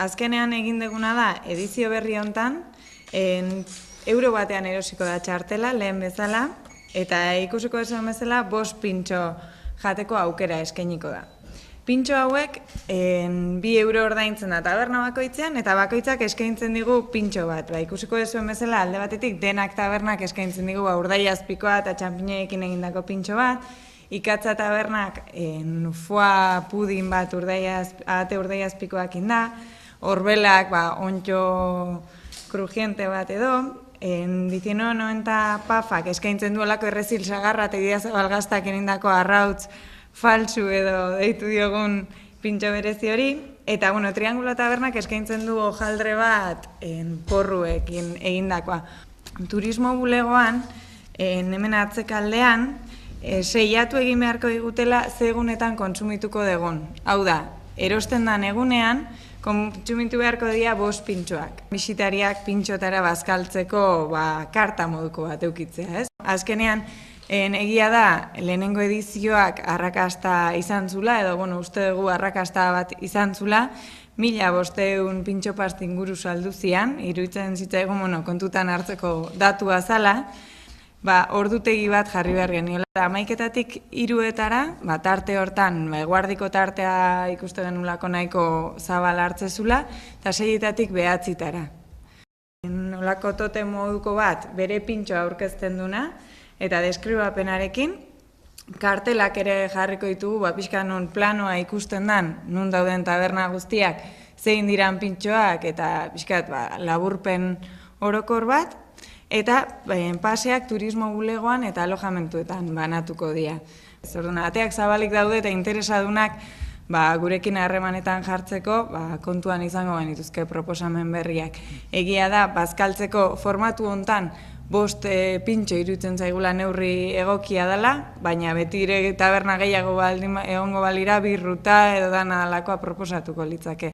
azkenean egin duguna da, edizio berri hontan, euro batean erosiko da txartela, lehen bezala, eta ikusiko esan bezala, 5 pintxo jateko aukera eskainiko da. Pintxo hauek 2 euro ordaintzen da taberna bakoitzean, eta bakoitzak eskaintzen digu pintxo bat. Ikusiko duzuen bezala, alde batetik denak tabernak eskaintzen digu urdaiazpikoa eta txampiñoekin egindako pintxo bat, Ikatza tabernak foie pudin bat ate urdaiazpikoak inda, horbelak ontxo krujiente bat edo, 1990 pafak eskaintzen duelako errezil sagarra eta Idiazabal egindako arrautz falsu edo deitu diogun pintxo berezi hori, eta Triangulo tabernak eskaintzen du hojaldre bat porruekin egindakoa. Turismo bulegoan, hemen atzekaldean, seiatu egin beharko digutela ze egunetan kontsumituko dugun. Hau da, erosten den egunean, kontsumitu beharko dira 5 pintxoak. Bisitariak pintxotara bazkaltzeko karta moduko bat eukitzea, ez? Azkenean, egia da, lehenengo edizioak arrakasta izan zula, edo uste dugu arrakasta bat izan zula, 1500 pintxo pasti inguru saldu zian, iruditzen zitzaigun kontutan hartzeko datua zala, ordutegi bat jarri behar geniola. 11:00-tik 3:00-etara, tarte hortan, eguardiko tartea ikuste genulako nahiko zabal hartzezula, eta 6:00-tik 9:00-etara. Nolako totem moduko bat bere pintxoa aurkezten duna, eta deskribapenarekin, kartelak ere jarriko ditugu, pixka nun planoa ikusten den, nun dauden taberna guztiak, zein diran pintxoak, eta pixkat laburpen orokor bat, eta paseak turismo bulegoan eta alojamentuetan banatuko dira. Ateak zabalik daude eta interesadunak gurekin harremanetan jartzeko kontuan izango genituzke proposamen berriak. Egia da, bazkaltzeko formatu hontan 5 pintxo iruditzen zaigula neurri egokia dela, baina beti taberna gehiago egongo balira birruta edo dana dalakoa proposatuko litzake.